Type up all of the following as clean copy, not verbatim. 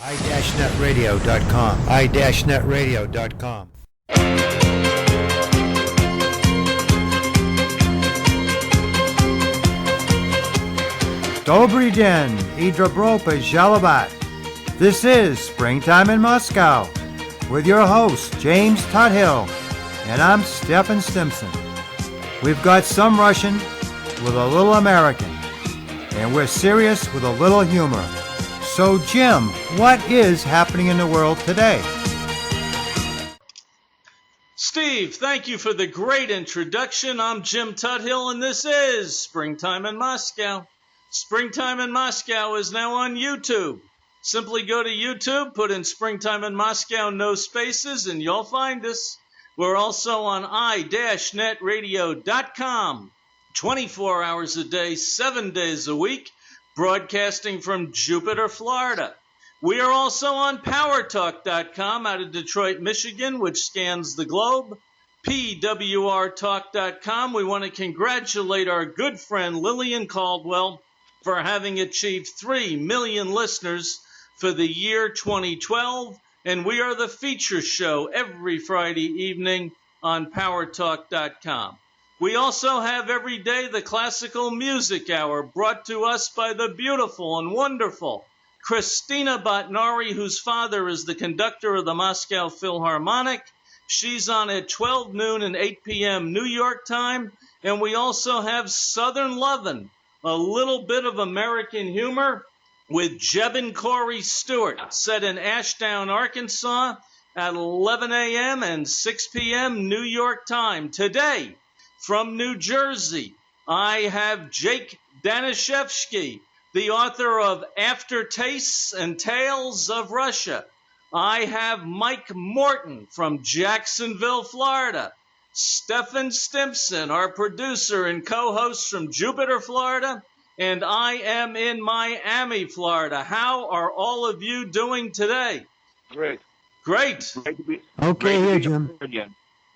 i-netradio.com. i-netradio.com. Dobry den, I Dobropa Jalabat. This is Springtime in Moscow with your host, James Tuthill, and I'm Stefan Stimson. We've got some Russian with a little American, and we're serious with a little humor. So, Jim, what is happening in the world today? Steve, thank you for the great introduction. I'm Jim Tuthill, and this is Springtime in Moscow. Springtime in Moscow is now on YouTube. Simply go to YouTube, put in Springtime in Moscow, no spaces, and you'll find us. We're also on i-netradio.com, 24 hours a day, 7 days a week, broadcasting from Jupiter, Florida. We are also on powertalk.com out of Detroit, Michigan, which scans the globe. pwrtalk.com. We want to congratulate our good friend Lillian Caldwell for having achieved 3 million listeners for the year 2012. And we are the feature show every Friday evening on powertalk.com. We also have every day the Classical Music Hour brought to us by the beautiful and wonderful Christina Botnari, whose father is the conductor of the Moscow Philharmonic. She's on at 12 noon and 8 p.m. New York time. And we also have Southern Lovin', a little bit of American humor with Jeb and Corey Stewart, set in Ashdown, Arkansas at 11 a.m. and 6 p.m. New York time. Today, from New Jersey, I have Jake Danishevsky, the author of Aftertastes and Tales of Russia. I have Mike Morton from Jacksonville, Florida. Stefan Stimson, our producer and co-host from Jupiter, Florida. And I am in Miami, Florida. How are all of you doing today? Great. Great. Okay, here, Jim.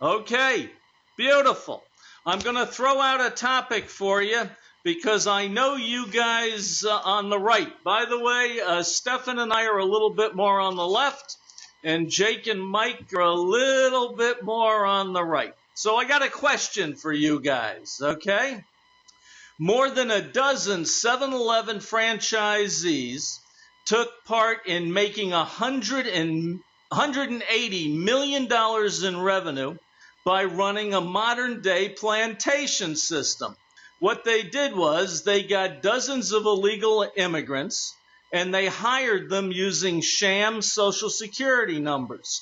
Okay, beautiful. I'm going to throw out a topic for you because I know you guys on the right. By the way, Stefan and I are a little bit more on the left, and Jake and Mike are a little bit more on the right. So I got a question for you guys, okay? More than a dozen 7-Eleven franchisees took part in making $180 million in revenue by running a modern-day plantation system. What they did was they got dozens of illegal immigrants, and they hired them using sham Social Security numbers.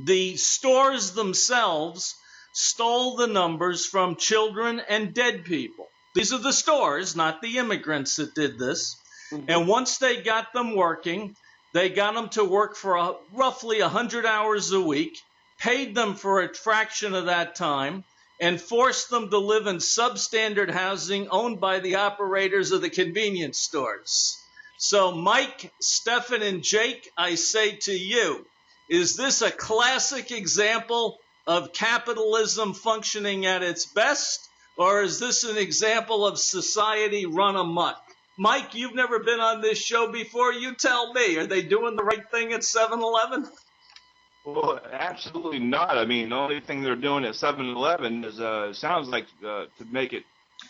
The stores themselves stole the numbers from children and dead people. These are the stores, not the immigrants that did this. Mm-hmm. And once they got them working, they got them to work for roughly 100 hours a week, paid them for a fraction of that time, and forced them to live in substandard housing owned by the operators of the convenience stores. So Mike, Stefan, and Jake, I say to you, is this a classic example of capitalism functioning at its best, or is this an example of society run amok? Mike, you've never been on this show before. You tell me, are they doing the right thing at 7-Eleven? Well, absolutely not. I mean, the only thing they're doing at 7-Eleven is, sounds like, to make it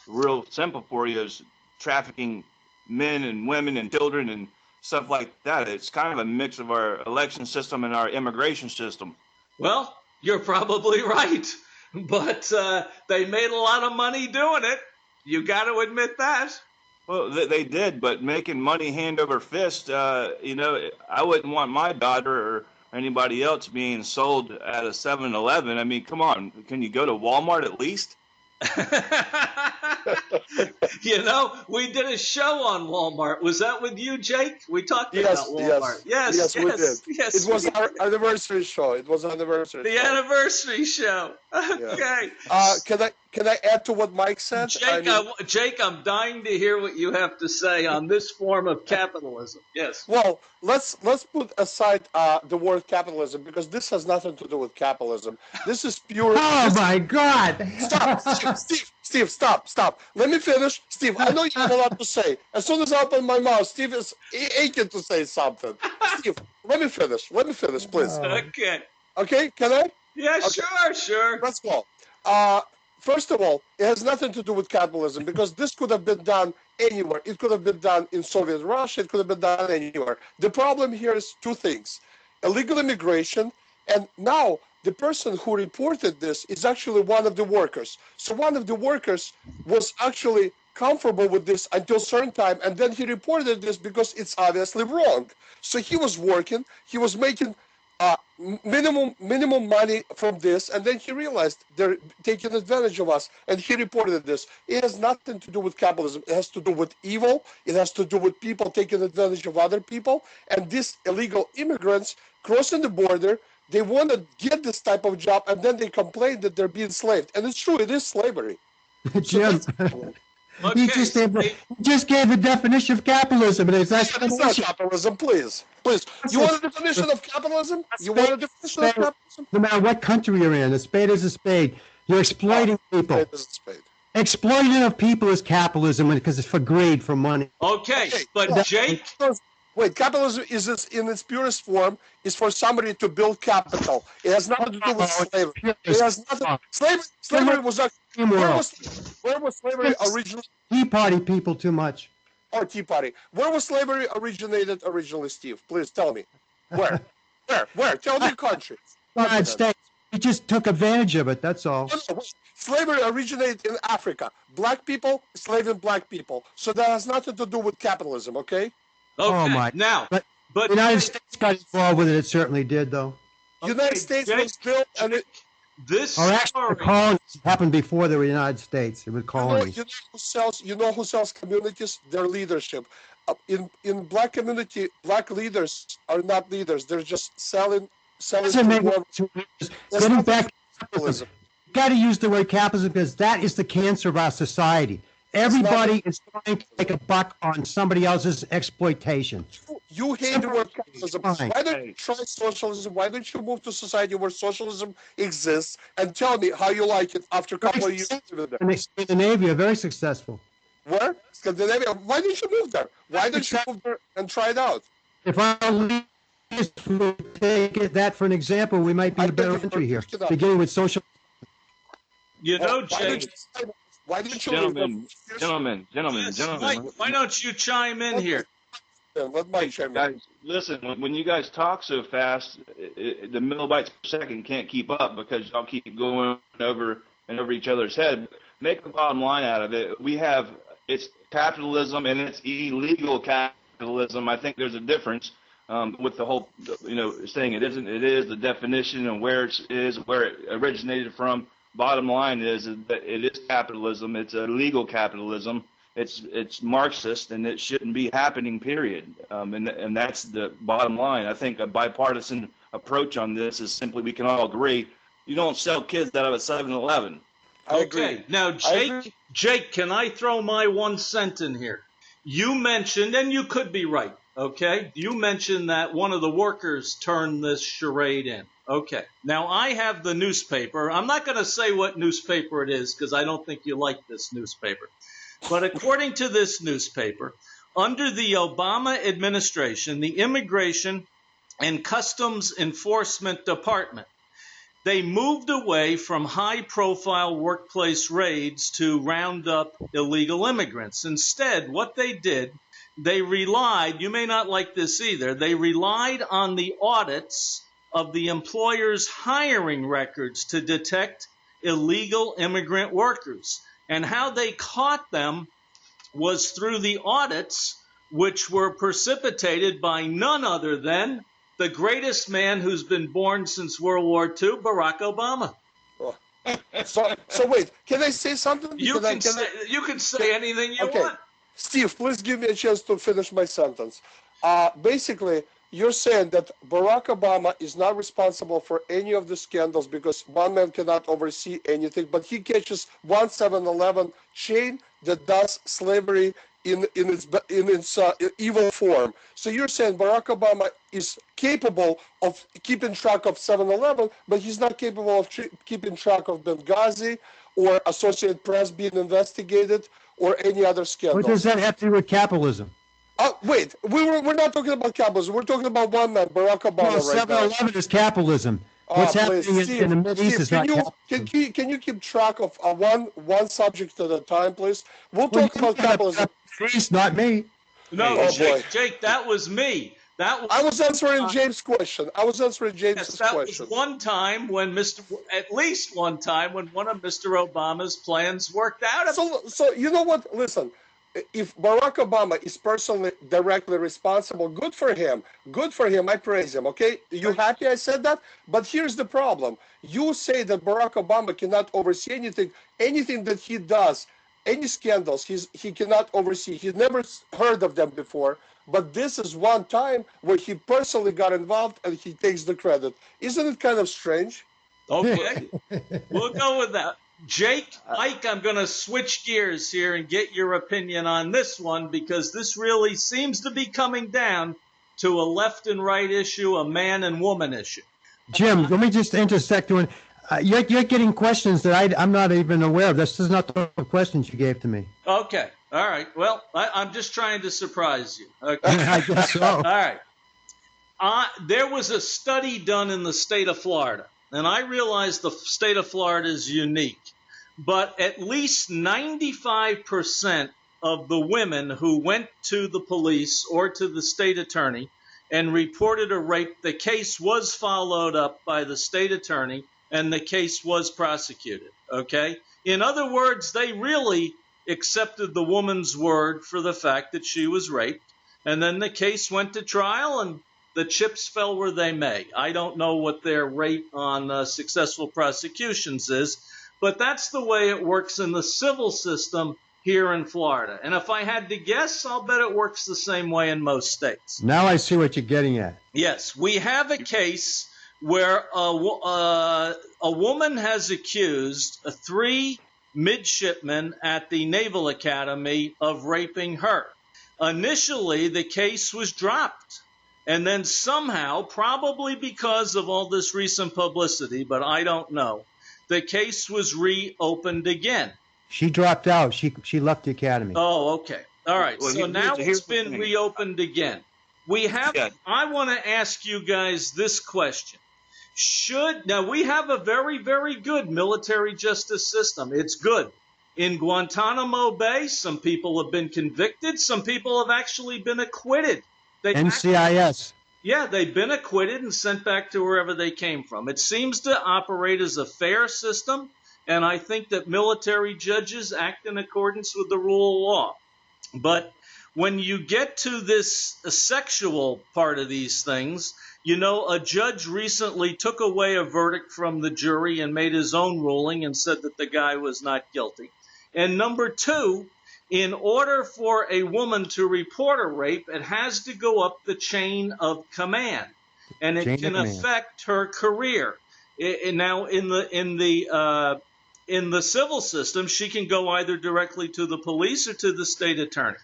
real simple for you, is trafficking men and women and children and stuff like that. It's kind of a mix of our election system and our immigration system. Well, you're probably right. But they made a lot of money doing it. You got to admit that. Well, they did, but making money hand over fist, I wouldn't want my daughter or anybody else being sold at a 7-Eleven. I mean, come on. Can you go to Walmart at least? We did a show on Walmart. Was that with you, Jake? We talked about Walmart. Yes, we did. Yes, it was our anniversary show. It was an anniversary. Anniversary show. Okay. Can can I add to what Mike said? Jake, I'm dying to hear what you have to say on this form of capitalism. Yes. Well, let's put aside the word capitalism, because this has nothing to do with capitalism. This is pure. Oh my God! Stop, Steve, stop. Let me finish. Steve, I know you have a lot to say. As soon as I open my mouth, Steve is aching to say something. Steve, let me finish, please. Okay, can I? Yeah, okay. Sure. Let's go. First of all, it has nothing to do with capitalism, because this could have been done anywhere. It could have been done in Soviet Russia. It could have been done anywhere. The problem here is two things: illegal immigration, and now the person who reported this is actually one of the workers. So one of the workers was actually comfortable with this until a certain time, and then he reported this because it's obviously wrong. So he was working, he was making minimum money from this, and then he realized they're taking advantage of us, and he reported this. It has nothing to do with capitalism. It has to do with evil. It has to do with people taking advantage of other people, and these illegal immigrants crossing the border, they want to get this type of job, and then they complain that they're being enslaved. And it's true, it is slavery. Jim, you just gave a definition of capitalism, and it's not capitalism, please. You want a definition of capitalism? You want a definition of capitalism? No matter what country you're in, a spade is a spade. You're exploiting people. Spade is a spade. Exploiting of people is capitalism because it's for greed, for money. Okay, but Jake... Wait, capitalism is in its purest form is for somebody to build capital. It has nothing to do with slavery. It has nothing. Slavery was actually, where was slavery originally? Tea Party people too much. Or Tea Party. Where was slavery originated originally, Steve? Please tell me. Where? Where? Tell me country. United States. We just took advantage of it. That's all. No. Slavery originated in Africa. Black people enslaving black people. So that has nothing to do with capitalism. Okay. Okay. Oh my! Now, but the United States got involved with it. It certainly did, though. United States was built, and this the colonies happened before the United States. It was colonies. You know who sells communities? Their leadership. In black community, black leaders are not leaders. They're just selling. Getting back to capitalism. You got to use the word capitalism because that is the cancer of our society. Everybody is trying to make a buck on somebody else's exploitation. You hate the word capitalism. Why don't you try socialism? Why don't you move to a society where socialism exists and tell me how you like it after a couple of years? In Scandinavia, very successful. Where? Scandinavia. Why didn't you move there? Why didn't you move there and try it out? If our leaders would take that for an example, we might be in a better country here. Beginning with social. You know, Jake. Why didn't you Gentlemen. Mike, why don't you chime in here? Let Mike chime in. Guys, listen, when you guys talk so fast, the millibytes per second can't keep up because y'all keep going over each other's head. Make the bottom line out of it. It's capitalism and it's illegal capitalism. I think there's a difference with the whole, saying it isn't. It is the definition and where it is, where it originated from. Bottom line is that it is capitalism. It's illegal capitalism. It's Marxist, and it shouldn't be happening. Period. And that's the bottom line. I think a bipartisan approach on this is simply we can all agree. You don't sell kids out of a 7-Eleven. Okay. Now, Jake, can I throw my 1 cent in here? You mentioned, and you could be right. Okay. You mentioned that one of the workers turned this charade in. Okay. Now, I have the newspaper. I'm not going to say what newspaper it is because I don't think you like this newspaper. But according to this newspaper, under the Obama administration, the Immigration and Customs Enforcement Department, they moved away from high-profile workplace raids to round up illegal immigrants. Instead, what they did, they relied, you may not like this either, they relied on the audits of the employer's hiring records to detect illegal immigrant workers. And how they caught them was through the audits, which were precipitated by none other than the greatest man who's been born since World War II, Barack Obama. Oh. So wait, can I say something? You can say anything you want. Steve, please give me a chance to finish my sentence. Basically, you're saying that Barack Obama is not responsible for any of the scandals because one man cannot oversee anything, but he catches one 7-Eleven chain that does slavery in its evil form. So you're saying Barack Obama is capable of keeping track of 7-Eleven, but he's not capable of keeping track of Benghazi or Associated Press being investigated or any other scandals. What does that have to do with capitalism? Wait, we're not talking about capitalism. We're talking about one man, Barack Obama, well, right now. 7-Eleven is capitalism. What's happening in the Middle East is not capitalism. Can you keep track of one subject at a time, please? We'll talk about capitalism. Please, not me. No, Jake, that was me. I was answering James' question. I was answering James' question. That was one time when at least one time when one of Mr. Obama's plans worked out. So you know what? Listen. If Barack Obama is personally directly responsible, good for him. Good for him. I praise him. Okay, you happy I said that? But here's the problem. You say that Barack Obama cannot oversee anything. Anything that he does, any scandals, he cannot oversee. He's never heard of them before. But this is one time where he personally got involved and he takes the credit. Isn't it kind of strange? Okay, we'll go with that. Jake, Mike, I'm going to switch gears here and get your opinion on this one because this really seems to be coming down to a left and right issue, a man and woman issue. Jim, let me just intersect one. You're getting questions that I'm not even aware of. This is not the questions you gave to me. Okay. All right. Well, I'm just trying to surprise you. Okay. I guess so. All right. There was a study done in the state of Florida. And I realize the state of Florida is unique, but at least 95% of the women who went to the police or to the state attorney and reported a rape, the case was followed up by the state attorney and the case was prosecuted, okay? In other words, they really accepted the woman's word for the fact that she was raped, and then the case went to trial and the chips fell where they may. I don't know what their rate on successful prosecutions is, but that's the way it works in the civil system here in Florida. And if I had to guess, I'll bet it works the same way in most states. Now I see what you're getting at. Yes, we have a case where a woman has accused 3 midshipmen at the Naval Academy of raping her. Initially, the case was dropped. And then somehow, probably because of all this recent publicity, but I don't know, the case was reopened again. She dropped out. She left the academy. Oh, okay. All right. Well, so now it's been reopened again. I want to ask you guys this question. Now, we have a very, very good military justice system. It's good. In Guantanamo Bay, some people have been convicted. Some people have actually been acquitted. NCIS. Yeah, they've been acquitted and sent back to wherever they came from. It seems to operate as a fair system, and I think that military judges act in accordance with the rule of law. But when you get to this sexual part of these things, you know, a judge recently took away a verdict from the jury and made his own ruling and said that the guy was not guilty. And number 2, in order for a woman to report a rape, it has to go up the chain of command, and it can affect her career. Now, in the civil system, she can go either directly to the police or to the state attorney.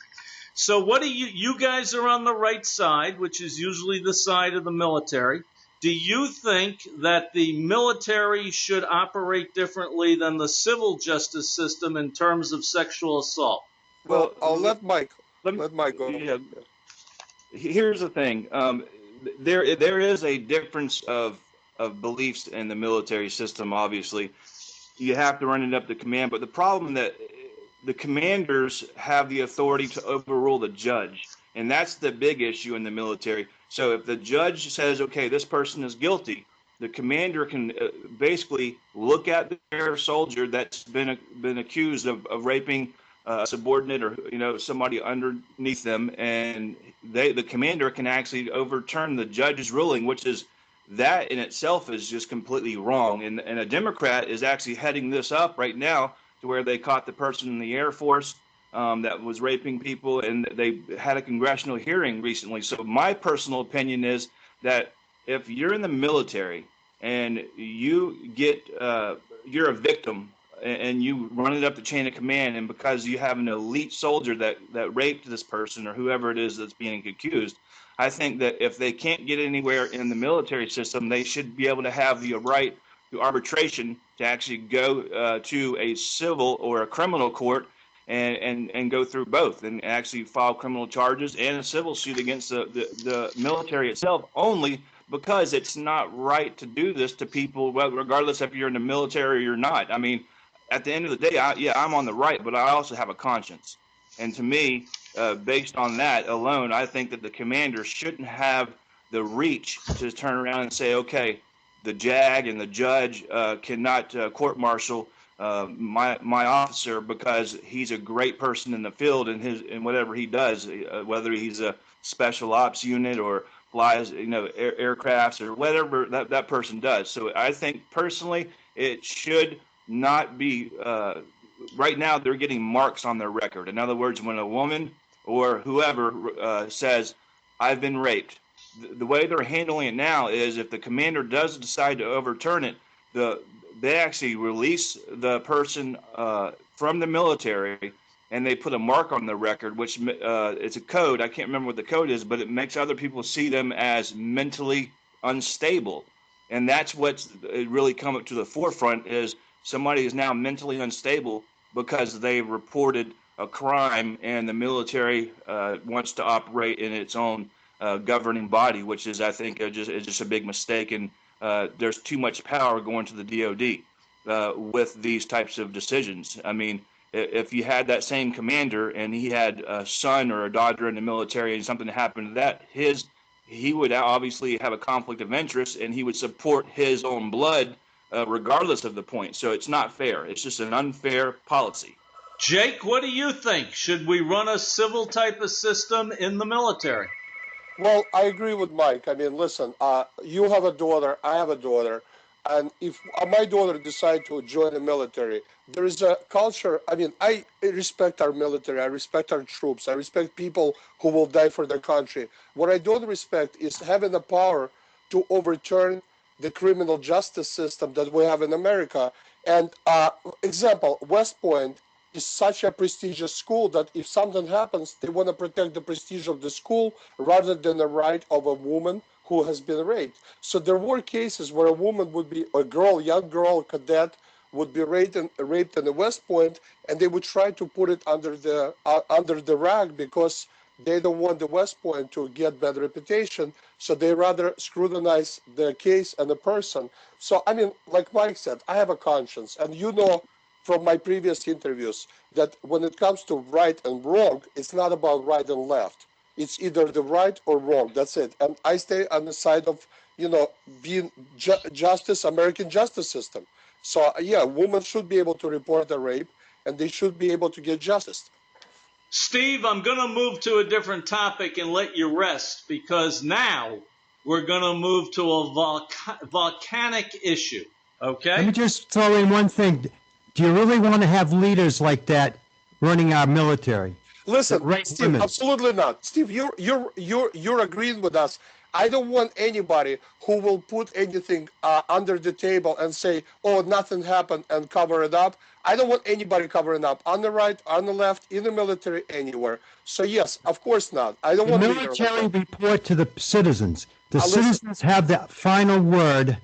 So, what do you guys are on the right side, which is usually the side of the military. Do you think that the military should operate differently than the civil justice system in terms of sexual assault? Well, I'll let Mike go. Yeah. Here's the thing. There is a difference of beliefs in the military system, obviously. You have to run it up the command. But the problem that the commanders have the authority to overrule the judge. And that's the big issue in the military. So if the judge says, okay, this person is guilty, the commander can basically look at their soldier that's been accused of raping a subordinate or somebody underneath them, and the commander can actually overturn the judge's ruling, which is that in itself is just completely wrong. And a Democrat is actually heading this up right now to where they caught the person in the Air Force that was raping people, and they had a congressional hearing recently. So my personal opinion is that if you're in the military and you get you're a victim and you run it up the chain of command, and because you have an elite soldier that raped this person or whoever it is that's being accused, I think that if they can't get anywhere in the military system, they should be able to have the right to arbitration to actually go to a civil or a criminal court and go through both and actually file criminal charges and a civil suit against the military itself, only because it's not right to do this to people, regardless if you're in the military or you're not. I mean, at the end of the day, I'm on the right, but I also have a conscience. And to me, based on that alone, I think that the commander shouldn't have the reach to turn around and say, okay, the JAG and the judge cannot court-martial my officer because he's a great person in the field and whatever he does, whether he's a special ops unit or flies, aircrafts or whatever that person does. So I think personally it should not be. Right now they're getting marks on their record. In other words, when a woman or whoever says, "I've been raped," the way they're handling it now is if the commander does decide to overturn it, they actually release the person from the military and they put a mark on the record, which it's a code. I can't remember what the code is, but it makes other people see them as mentally unstable. And that's what's really come up to the forefront is somebody is now mentally unstable because they reported a crime and the military wants to operate in its own governing body, which is, I think, just a big mistake. And there's too much power going to the DOD with these types of decisions. I mean, if you had that same commander and he had a son or a daughter in the military and something happened to that, he would obviously have a conflict of interest and he would support his own blood regardless of the point. So it's not fair. It's just an unfair policy. Jake, what do you think? Should we run a civil type of system in the military? Well, I agree with Mike. I mean, listen, you have a daughter, I have a daughter, and if my daughter decides to join the military, there is a culture. I mean, I respect our military, I respect our troops, I respect people who will die for their country. What I don't respect is having the power to overturn the criminal justice system that we have in America. And example, West Point is such a prestigious school that if something happens, they want to protect the prestige of the school rather than the right of a woman who has been raped. So there were cases where a woman would be, a girl, young girl, cadet, would be raped in the West Point, and they would try to put it under the rag because they don't want the West Point to get bad reputation. So they rather scrutinize the case and the person. So, I mean, like Mike said, I have a conscience, and you know from my previous interviews that when it comes to right and wrong, it's not about right and left. It's either the right or wrong. That's it. And I stay on the side of, being justice, American justice system. So, yeah, women should be able to report a rape and they should be able to get justice. Steve, I'm going to move to a different topic and let you rest because now we're going to move to a volcanic issue. Okay? Let me just throw in one thing. Do you really want to have leaders like that running our military? Listen, Steve, women? Absolutely not. Steve, you're agreeing with us. I don't want anybody who will put anything under the table and say, "Oh, nothing happened," and cover it up. I don't want anybody covering up on the right, on the left, in the military, anywhere. So yes, of course not. I don't want the military report to the citizens. The citizens have the final word.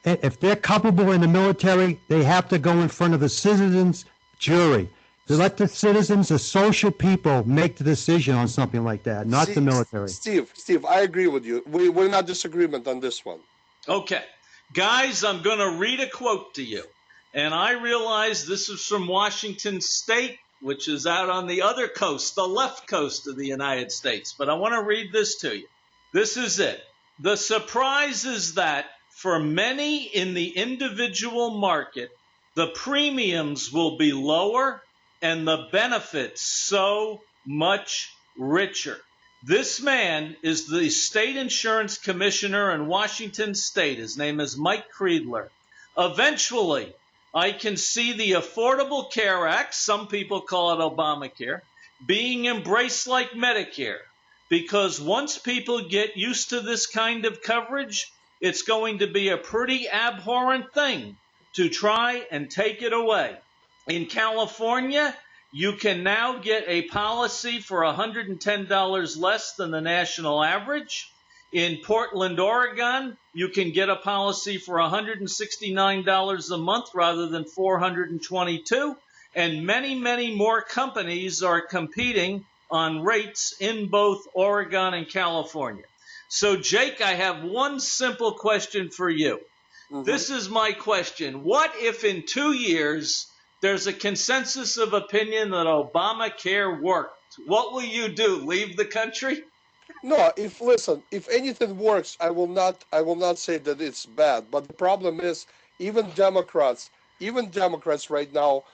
If they're culpable in the military, they have to go in front of the citizens' jury. To let the citizens, the social people, make the decision on something like that, not the military. Steve, I agree with you. We're not disagreement on this one. Okay. Guys, I'm going to read a quote to you. And I realize this is from Washington State, which is out on the other coast, the left coast of the United States. But I want to read this to you. This is it. The surprise is that for many in the individual market, the premiums will be lower and the benefits so much richer. This man is the state insurance commissioner in Washington State. His name is Mike Creedler. Eventually, I can see the Affordable Care Act, some people call it Obamacare, being embraced like Medicare, because once people get used to this kind of coverage, it's going to be a pretty abhorrent thing to try and take it away. In California, you can now get a policy for $110 less than the national average. In Portland, Oregon, you can get a policy for $169 a month rather than $422. And many, many more companies are competing on rates in both Oregon and California. So, Jake, I have one simple question for you. Mm-hmm. This is my question. What if in 2 years there's a consensus of opinion that Obamacare worked? What will you do? Leave the country? No, if anything works, I will not say that it's bad. But the problem is, even Democrats right now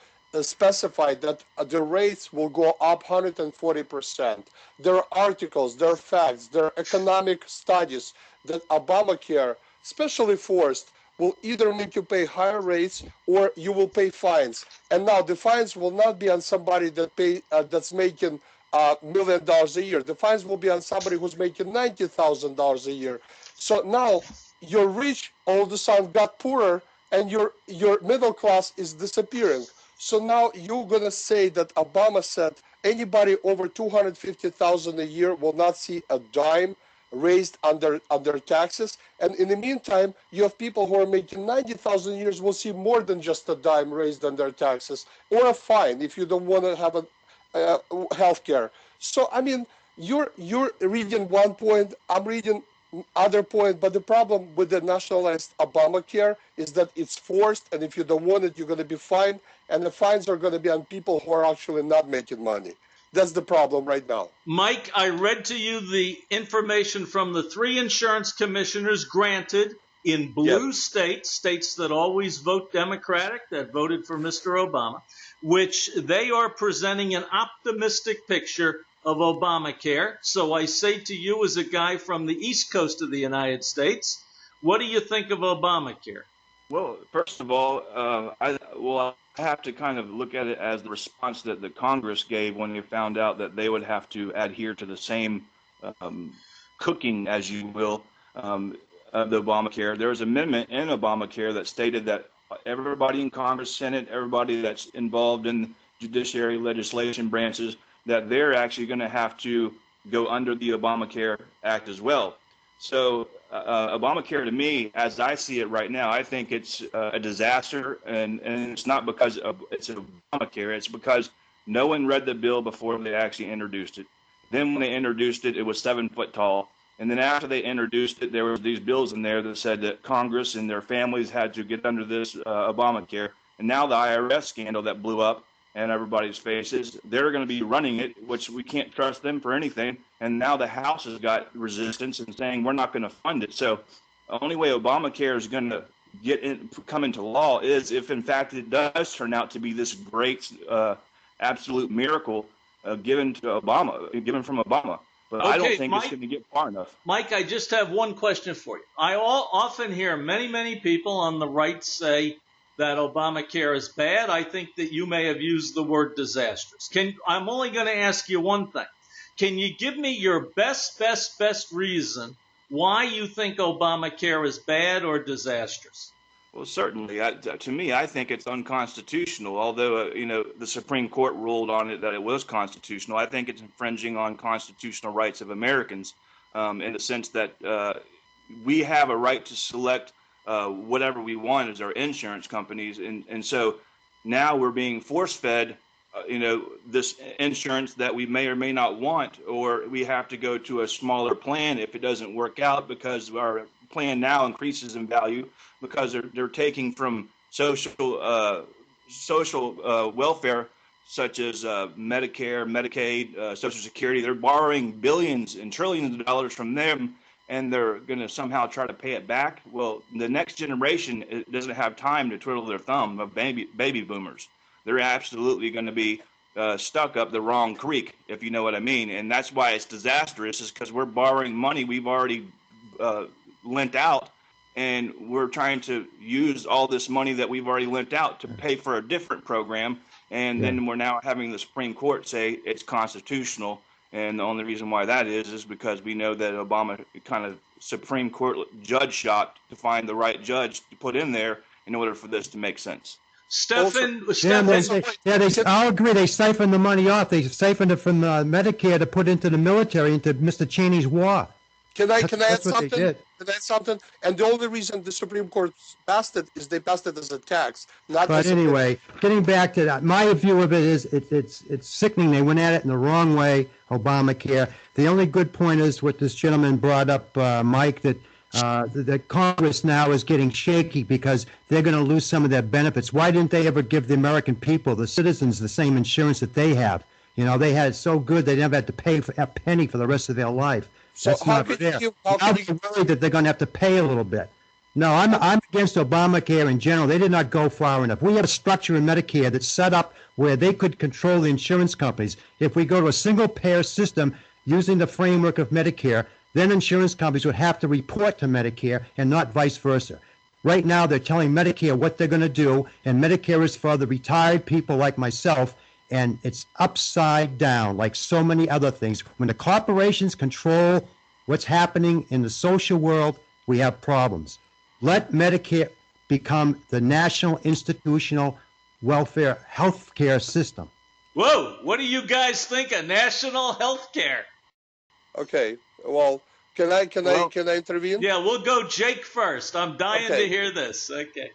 specify that the rates will go up 140%. There are articles, there are facts, there are economic studies that Obamacare, especially forced, will either make you pay higher rates or you will pay fines. And now the fines will not be on somebody that's making $1 million a year. The fines will be on somebody who's making $90,000 a year. So now your rich all of a sudden got poorer, and your middle class is disappearing. So now you're gonna say that Obama said anybody over $250,000 a year will not see a dime raised on their taxes, and in the meantime, you have people who are making $90,000 a year will see more than just a dime raised on their taxes, or a fine if you don't want to have a health care. So I mean, you're reading one point, I'm reading other point, but the problem with the nationalized Obamacare is that it's forced, and if you don't want it, you're going to be fined, and the fines are going to be on people who are actually not making money. That's the problem right now. Mike, I read to you the information from the 3 insurance commissioners granted in blue states that always vote Democratic, that voted for Mr. Obama, which they are presenting an optimistic picture of Obamacare. So I say to you, as a guy from the East Coast of the United States, what do you think of Obamacare? Well, first of all, I have to kind of look at it as the response that the Congress gave when they found out that they would have to adhere to the same cooking, as you will, of the Obamacare. There was an amendment in Obamacare that stated that everybody in Congress, Senate, everybody that's involved in judiciary legislation branches, that they're actually going to have to go under the Obamacare Act as well. So Obamacare, to me, as I see it right now, I think it's a disaster, and it's not because it's Obamacare. It's because no one read the bill before they actually introduced it. Then when they introduced it, it was 7 foot tall. And then after they introduced it, there were these bills in there that said that Congress and their families had to get under this Obamacare. And now the IRS scandal that blew up and everybody's faces, they're going to be running it, which we can't trust them for anything. And now the House has got resistance and saying we're not going to fund it. So the only way Obamacare is going to come into law is if, in fact, it does turn out to be this great, absolute miracle given from Obama. But okay, I don't think it's going to get far enough. Mike, I just have one question for you. I often hear many, many people on the right say that Obamacare is bad. I think that you may have used the word disastrous. I'm only going to ask you one thing. Can you give me your best reason why you think Obamacare is bad or disastrous? Well, certainly. To me, I think it's unconstitutional. Although, the Supreme Court ruled on it that it was constitutional, I think it's infringing on constitutional rights of Americans in the sense that we have a right to select whatever we want as our insurance companies. And so now we're being force-fed, this insurance that we may or may not want, or we have to go to a smaller plan if it doesn't work out because our plan now increases in value because they're taking from social welfare such as Medicare, Medicaid, Social Security. They're borrowing billions and trillions of dollars from them, and they're going to somehow try to pay it back. Well, the next generation doesn't have time to twiddle their thumb of baby boomers. They're absolutely going to be stuck up the wrong creek, if you know what I mean. And that's why it's disastrous, is because we're borrowing money we've already lent out, and we're trying to use all this money that we've already lent out to pay for a different program. And then we're now having the Supreme Court say it's constitutional. And the only reason why that is because we know that Obama kind of Supreme Court judge shot to find the right judge to put in there in order for this to make sense. Stefan, I'll agree. They siphoned the money off. They siphoned it from Medicare to put into the military, into Mr. Cheney's war. Can I add something? Can I add something? And the only reason the Supreme Court passed it is they passed it as a tax, not. But anyway, getting back to that, my view of it is it's sickening. They went at it in the wrong way, Obamacare. The only good point is what this gentleman brought up, Mike, that Congress now is getting shaky because they're going to lose some of their benefits. Why didn't they ever give the American people, the citizens, the same insurance that they have? You know, they had it so good they never had to pay for a penny for the rest of their life. So that's not fair. Now they're worried that they're going to have to pay a little bit. No, I'm against Obamacare in general. They did not go far enough. We have a structure in Medicare that's set up where they could control the insurance companies. If we go to a single-payer system using the framework of Medicare, then insurance companies would have to report to Medicare and not vice versa. Right now, they're telling Medicare what they're going to do, and Medicare is for the retired people like myself, and it's upside down like so many other things. When the corporations control what's happening in the social world, we have problems. Let Medicare become the national institutional welfare health care system. Whoa, what do you guys think of national health care? Okay, well, can I intervene? Yeah, we'll go Jake first. I'm dying to hear this. Okay.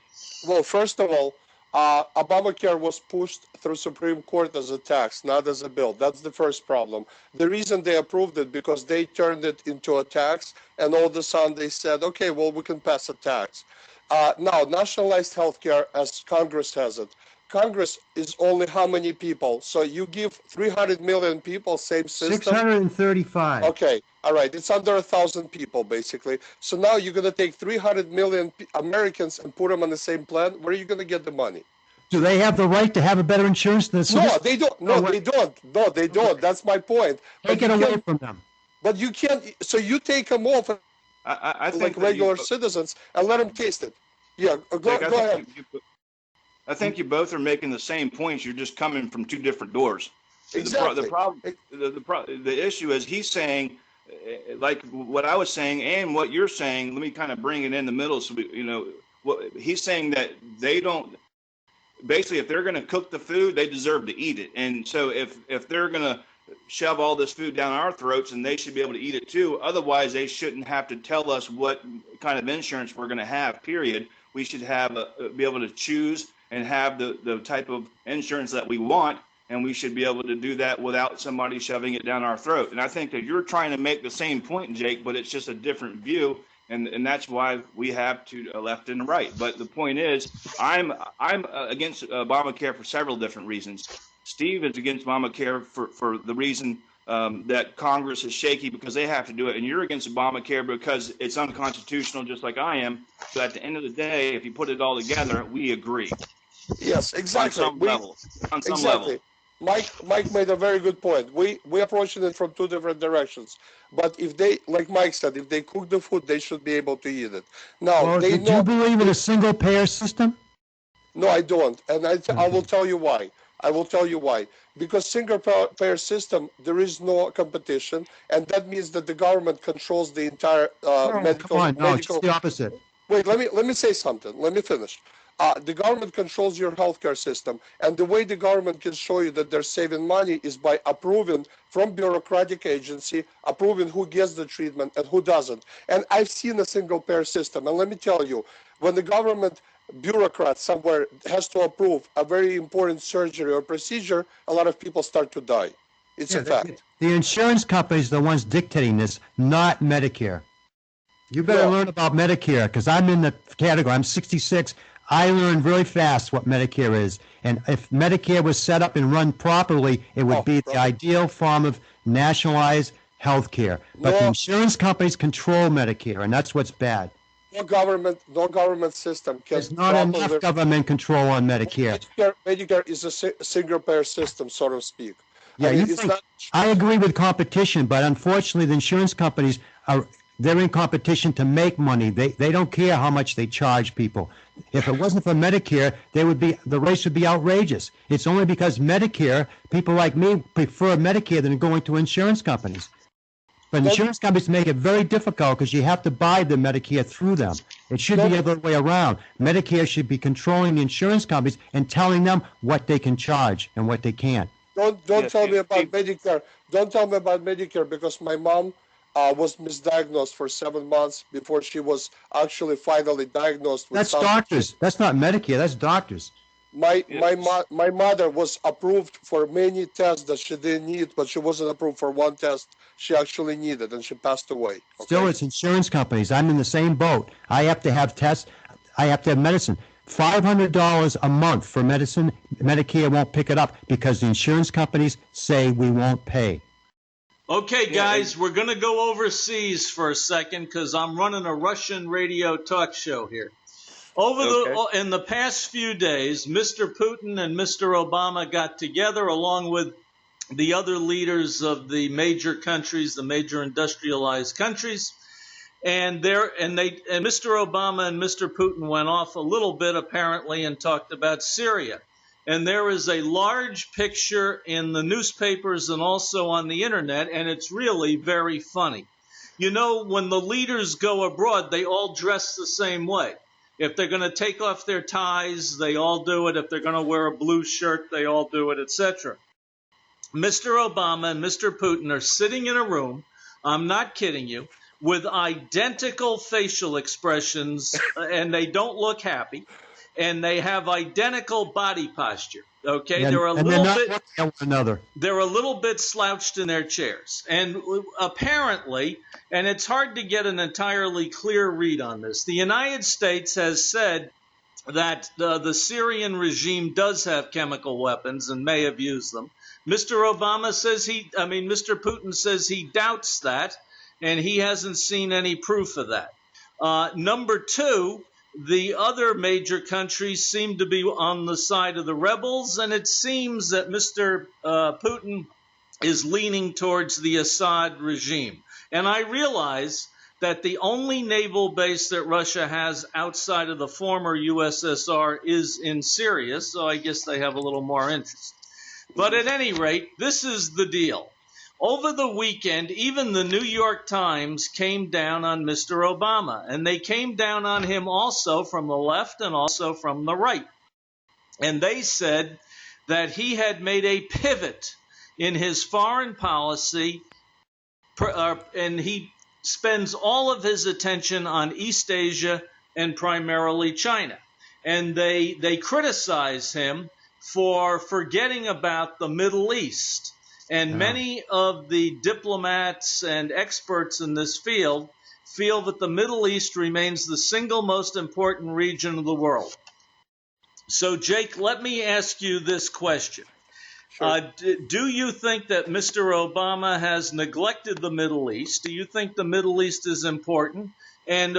Well, first of all, Obamacare was pushed through Supreme Court as a tax, not as a bill. That's the first problem. The reason they approved it because they turned it into a tax, and all of a sudden they said, okay, well, we can pass a tax. Now, nationalized healthcare, as Congress has it. Congress is only how many people? So you give 300 million people same system? 635. Okay, all right. It's under 1,000 people, basically. So now you're going to take 300 million Americans and put them on the same plan. Where are you going to get the money? Do they have the right to have a better insurance than the No, they don't. No, they don't. No, they don't. That's my point. Take it away from them. But you can't. So you take them off I think like regular citizens and let them taste it. Yeah, go ahead. I think you both are making the same points. You're just coming from two different doors. Exactly. The issue is he's saying, like what I was saying and what you're saying. Let me kind of bring it in the middle. So what he's saying that they don't. Basically, if they're going to cook the food, they deserve to eat it. And so if they're going to shove all this food down our throats, and they should be able to eat it too. Otherwise, they shouldn't have to tell us what kind of insurance we're going to have, period. We should have be able to choose and have the type of insurance that we want, and we should be able to do that without somebody shoving it down our throat. And I think that you're trying to make the same point, Jake, but it's just a different view, and that's why we have to left and right. But the point is, I'm against Obamacare for several different reasons. Steve is against Obamacare for the reason that Congress is shaky because they have to do it, and you're against Obamacare because it's unconstitutional, just like I am. So at the end of the day, if you put it all together, we agree. Yes, exactly. On some level. Mike made a very good point. We approaching it from two different directions. But if they, like Mike said, if they cook the food, they should be able to eat it. Now, do you believe in a single payer system? No, I don't, and I will tell you why. Because single payer system, there is no competition, and that means that the government controls the entire medical. Come on, no, it's the opposite. Wait, let me say something. Let me finish. The government controls your healthcare system, and the way the government can show you that they're saving money is by approving from bureaucratic agency, approving who gets the treatment and who doesn't. And I've seen a single payer system, and let me tell you, when the government bureaucrat somewhere has to approve a very important surgery or procedure, a lot of people start to die. It's a fact. The insurance companies are the ones dictating this, not Medicare. You better learn about Medicare, because I'm in the category. I'm 66. I learned really fast what Medicare is. And if Medicare was set up and run properly, it would be the ideal form of nationalized health care. But the insurance companies control Medicare, and that's what's bad. No government system can. There's not enough government control on Medicare. Medicare is a single-payer system, so to speak. Yeah, I agree with competition, but unfortunately, the insurance companies are They're in competition to make money. They don't care how much they charge people. If it wasn't for Medicare, the race would be outrageous. It's only because Medicare, people like me prefer Medicare than going to insurance companies. But insurance companies make it very difficult because you have to buy the Medicare through them. It should be the other way around. Medicare should be controlling the insurance companies and telling them what they can charge and what they can't. Don't tell me about Medicare. Don't tell me about Medicare because my mom was misdiagnosed for 7 months before she was actually finally diagnosed with something. That's doctors. That's not Medicare. That's doctors. My mother was approved for many tests that she didn't need, but she wasn't approved for one test she actually needed, and she passed away. Okay? Still, it's insurance companies. I'm in the same boat. I have to have tests. I have to have medicine. $500 a month for medicine. Medicare won't pick it up because the insurance companies say we won't pay. Okay, guys, we're going to go overseas for a second because I'm running a Russian radio talk show here. In the past few days, Mr. Putin and Mr. Obama got together along with the other leaders of the major countries, the major industrialized countries, and Mr. Obama and Mr. Putin went off a little bit apparently and talked about Syria. And there is a large picture in the newspapers and also on the internet, and it's really very funny. You know, when the leaders go abroad, they all dress the same way. If they're going to take off their ties, they all do it. If they're going to wear a blue shirt, they all do it, etc. Mr. Obama and Mr. Putin are sitting in a room, I'm not kidding you, with identical facial expressions, and they don't look happy, and they have identical body posture. Okay, they're a little bit slouched in their chairs, and apparently, and it's hard to get an entirely clear read on this, the United States has said that the Syrian regime does have chemical weapons and may have used them. Mr. Putin says he doubts that, and he hasn't seen any proof of that. Number two, the other major countries seem to be on the side of the rebels, and it seems that Mr. Putin is leaning towards the Assad regime. And I realize that the only naval base that Russia has outside of the former USSR is in Syria, so I guess they have a little more interest. But at any rate, this is the deal. Over the weekend, even the New York Times came down on Mr. Obama, and they came down on him also from the left and also from the right. And they said that he had made a pivot in his foreign policy, and he spends all of his attention on East Asia and primarily China. And they criticize him for forgetting about the Middle East. And many of the diplomats and experts in this field feel that the Middle East remains the single most important region of the world. So, Jake, let me ask you this question. Sure. Do you think that Mr. Obama has neglected the Middle East? Do you think the Middle East is important? And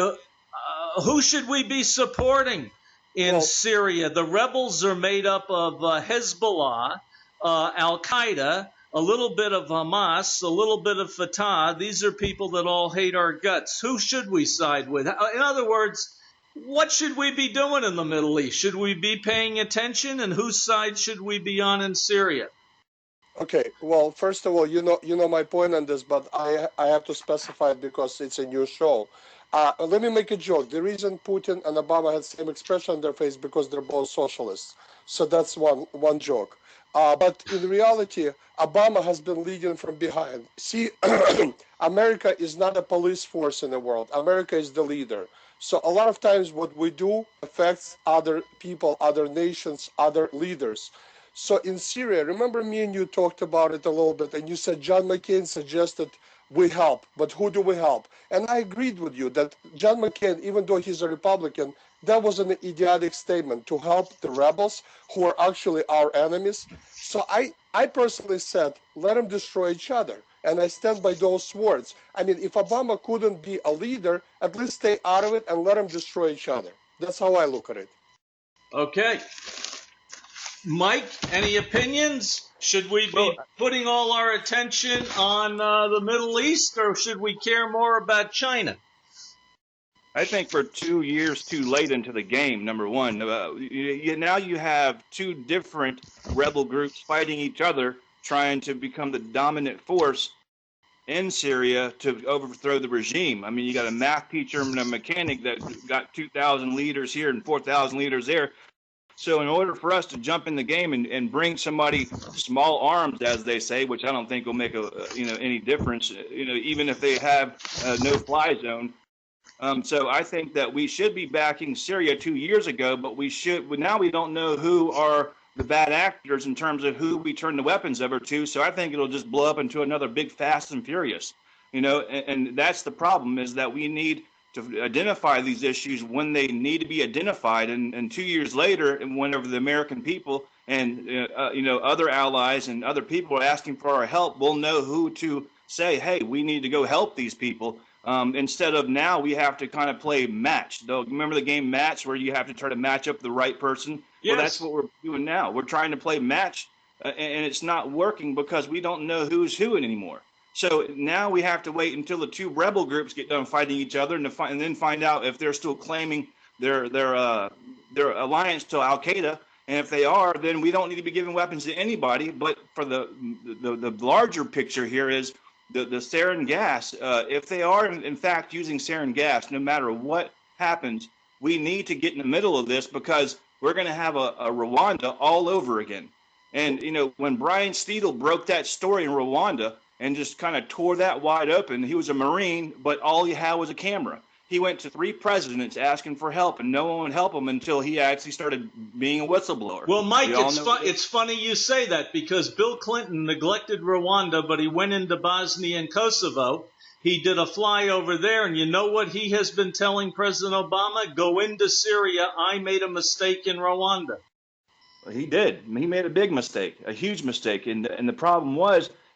who should we be supporting in Syria? The rebels are made up of Hezbollah, Al-Qaeda, a little bit of Hamas, a little bit of Fatah. These are people that all hate our guts. Who should we side with? In other words, what should we be doing in the Middle East? Should we be paying attention? And whose side should we be on in Syria? Okay, well, first of all, you know my point on this, but I have to specify it because it's a new show. Let me make a joke. The reason Putin and Obama had the same expression on their face because they're both socialists. So that's one joke. But in reality, Obama has been leading from behind. See, America is not a police force in the world. America is the leader. So a lot of times what we do affects other people, other nations, other leaders. So in Syria, remember me and you talked about it a little bit, and you said John McCain suggested we help, but who do we help? And I agreed with you that John McCain, even though he's a Republican, that was an idiotic statement to help the rebels who are actually our enemies. So I personally said, let them destroy each other. And I stand by those words. I mean, if Obama couldn't be a leader, at least stay out of it and let them destroy each other. That's how I look at it. Okay. Mike, any opinions? Should we be putting all our attention on the Middle East, or should we care more about China? I think we're 2 years too late into the game, number one. Now you have two different rebel groups fighting each other, trying to become the dominant force in Syria to overthrow the regime. I mean, you got a math teacher and a mechanic that got 2,000 leaders here and 4,000 leaders there. So in order for us to jump in the game and bring somebody small arms, as they say, which I don't think will make any difference, even if they have no fly zone. So I think that we should be backing Syria 2 years ago, but now we don't know who are the bad actors in terms of who we turn the weapons over to. So I think it'll just blow up into another big Fast and Furious, and that's the problem, is that we need to identify these issues when they need to be identified. And 2 years later, and whenever the American people and, other allies and other people are asking for our help, we'll know who to say, hey, we need to go help these people. Instead of now we have to kind of play match. Remember the game Match, where you have to try to match up the right person? Yes. Well, that's what we're doing now. We're trying to play match, and it's not working because we don't know who's who anymore. So now we have to wait until the two rebel groups get done fighting each other, and then find out if they're still claiming their alliance to Al Qaeda. And if they are, then we don't need to be giving weapons to anybody. But for the larger picture here is the sarin gas. If they are in fact using sarin gas, no matter what happens, we need to get in the middle of this, because we're going to have a Rwanda all over again. And when Brian Steedle broke that story in Rwanda and just kind of tore that wide open, he was a Marine, but all he had was a camera. He went to 3 presidents asking for help, and no one would help him until he actually started being a whistleblower. Well, Mike, it's funny you say that, because Bill Clinton neglected Rwanda, but he went into Bosnia and Kosovo. He did a flyover there, and you know what he has been telling President Obama? Go into Syria. I made a mistake in Rwanda. He did. He made a big mistake, a huge mistake. And the problem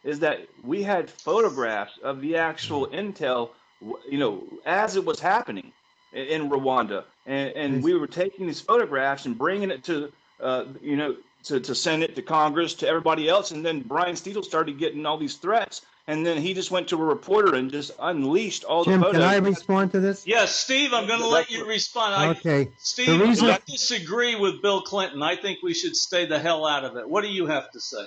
is that we had photographs of the actual intel, as it was happening in Rwanda. And we were taking these photographs and bringing it to Senate, to Congress, to everybody else. And then Brian Steedle started getting all these threats. And then he just went to a reporter and just unleashed all the photos. Jim, can I respond to this? Yes, Steve, I'm going to let you respond. Okay. Steve, I disagree with Bill Clinton. I think we should stay the hell out of it. What do you have to say?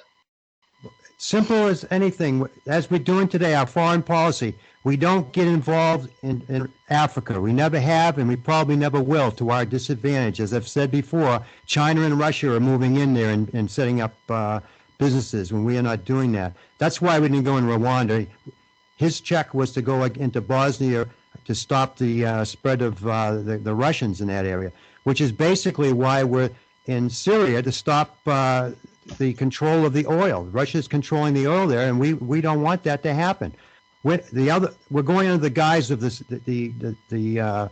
Simple as anything. As we're doing today, our foreign policy, we don't get involved in Africa. We never have, and we probably never will, to our disadvantage. As I've said before, China and Russia are moving in there and setting up businesses when we are not doing that. That's why we didn't go in Rwanda. His check was to go into Bosnia to stop the spread of the Russians in that area, which is basically why we're in Syria, to stop the control of the oil. Russia's controlling the oil there, and we don't want that to happen. We're going under the guise of the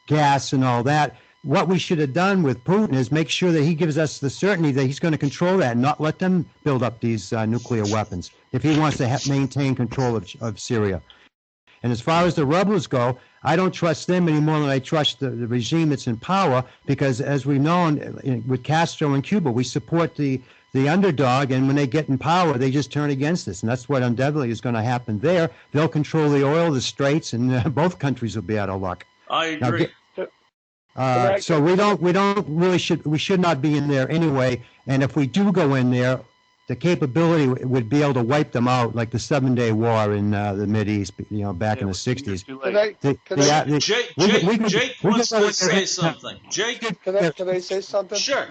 gas and all that. What we should have done with Putin is make sure that he gives us the certainty that he's going to control that and not let them build up these nuclear weapons if he wants to maintain control of Syria. And as far as the rebels go, I don't trust them any more than I trust the regime that's in power, because as we've known with Castro in Cuba, we support the underdog, and when they get in power, they just turn against us. And that's what undoubtedly is going to happen there. They'll control the oil, the straits, and both countries will be out of luck. I agree. So we should not be in there anyway. And if we do go in there, the capability would be able to wipe them out, like the 7-Day War in the Mideast, back in the 60s. Jake wants to say something. Jake, can I say something? Sure.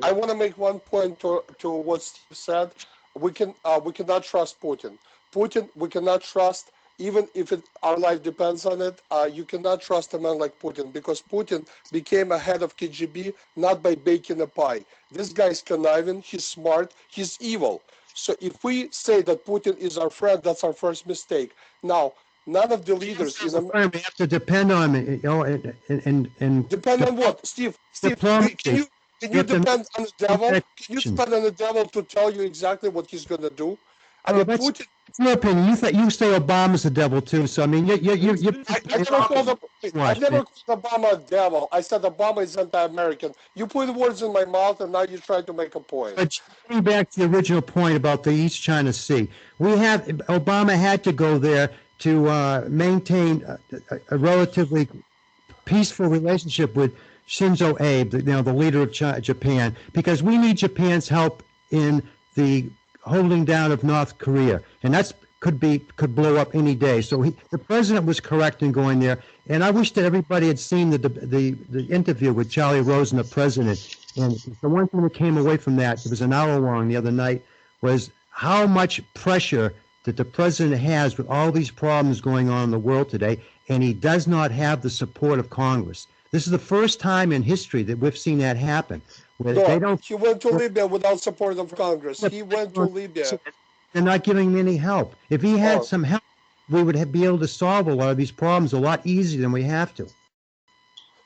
I want to make one point to what Steve said. We cannot trust Putin. We cannot trust. Even if our life depends on it, you cannot trust a man like Putin, because Putin became a head of KGB not by baking a pie. This guy is conniving, he's smart, he's evil. So if we say that Putin is our friend, that's our first mistake. Now, none of the leaders in America... We have to depend on him, and depend on what? Steve, can you depend on the devil? Can you depend on the devil to tell you exactly what he's going to do? I mean, that's Putin. your opinion. You say Obama's the devil too. So I mean, I never called Obama a devil. I said Obama is anti-American. You put words in my mouth, and now you try to make a point. But getting back to the original point about the East China Sea, Obama had to go there to maintain a relatively peaceful relationship with Shinzo Abe, the leader of Japan, because we need Japan's help in the holding down of North Korea, and could blow up any day. So the president was correct in going there, and I wish that everybody had seen the interview with Charlie Rosen, the president. And the one thing that came away from that, it was an hour long the other night, was how much pressure that the president has with all these problems going on in the world today, and he does not have the support of Congress. This is the first time in history that we've seen that happen. He went to Libya without support of Congress. He went to Libya. They're not giving him any help. If he had some help, we would be able to solve a lot of these problems a lot easier than we have to.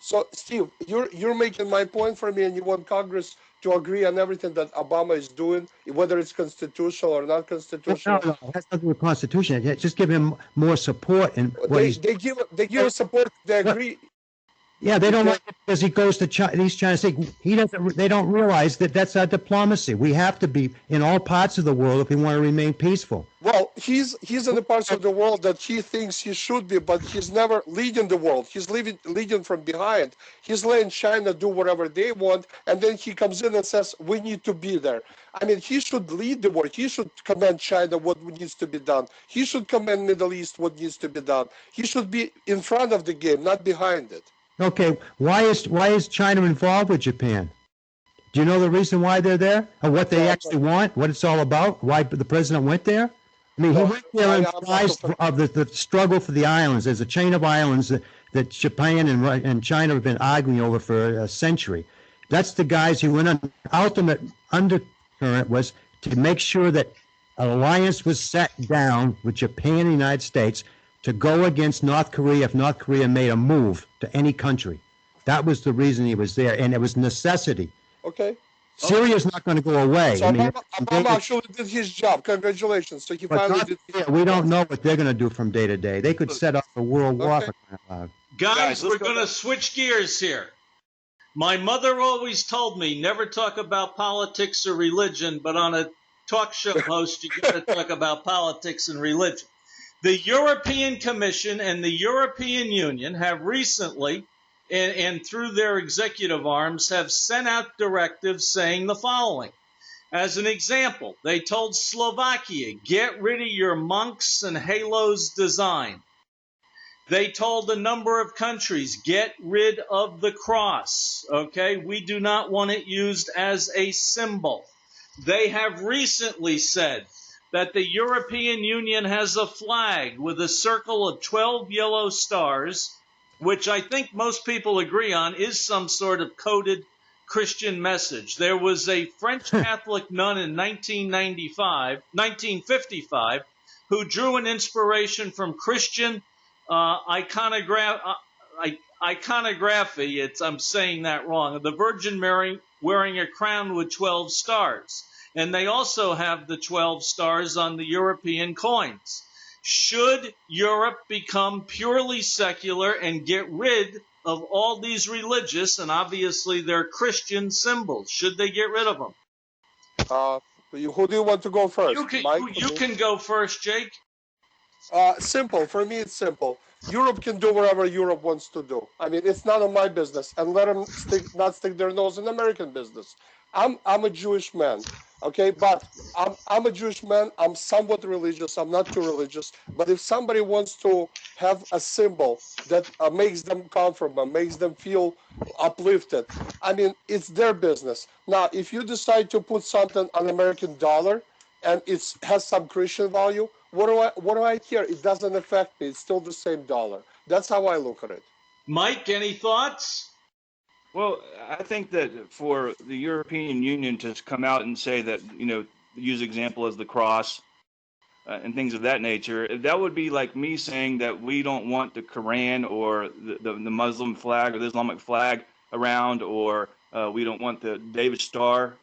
So, Steve, you're making my point for me, and you want Congress to agree on everything that Obama is doing, whether it's constitutional or not constitutional. No, that's nothing with Constitution. Just give him more support. And they give support. They agree. Yeah, they don't like it because he goes to East China Sea. They don't realize that that's our diplomacy. We have to be in all parts of the world if we want to remain peaceful. Well, he's in the parts of the world that he thinks he should be, but he's never leading the world. He's leading from behind. He's letting China do whatever they want, and then he comes in and says, we need to be there. I mean, he should lead the world. He should command China what needs to be done. He should command Middle East what needs to be done. He should be in front of the game, not behind it. Okay, why is China involved with Japan? Do you know the reason why they're there, or what they actually want, what it's all about, why the president went there? I mean, he went there in the of the struggle for the islands. There's a chain of islands that Japan and China have been arguing over for a century. That's the guys who went on. Ultimate undercurrent was to make sure that an alliance was set down with Japan and the United States to go against North Korea if North Korea made a move to any country. That was the reason he was there, and it was necessity. Okay. Syria's not going to go away. So Obama actually did his job. Congratulations. So he finally did his job. We don't know what they're going to do from day to day. They could set up a world war. Guys, we're going to switch gears here. My mother always told me never talk about politics or religion, but on a talk show host, you got to talk about politics and religion. The European Commission and the European Union have recently, and through their executive arms, have sent out directives saying the following. As an example, they told Slovakia, get rid of your monks and halos design. They told a number of countries, get rid of the cross. Okay, we do not want it used as a symbol. They have recently said that the European Union has a flag with a circle of 12 yellow stars, which I think most people agree on is some sort of coded Christian message. There was a French Catholic nun in 1955, who drew an inspiration from Christian iconography. I'm saying that wrong. The Virgin Mary wearing a crown with 12 stars. And they also have the 12 stars on the European coins. Should Europe become purely secular and get rid of all these religious and obviously they're Christian symbols? Should they get rid of them? Who do you want to go first? You can go first, Jake. Simple. For me, it's simple. Europe can do whatever Europe wants to do. I mean, it's none of my business. And let them not stick their nose in American business. I'm a Jewish man, okay? But I'm a Jewish man. I'm somewhat religious. I'm not too religious. But if somebody wants to have a symbol that makes them comfortable, makes them feel uplifted, I mean, it's their business. Now, if you decide to put something on American dollar and it has some Christian value, what do I care? It doesn't affect me. It's still the same dollar. That's how I look at it. Mike, any thoughts? Well, I think that for the European Union to come out and say that, use example as the cross and things of that nature, that would be like me saying that we don't want the Quran or the Muslim flag or the Islamic flag around, or we don't want the David Star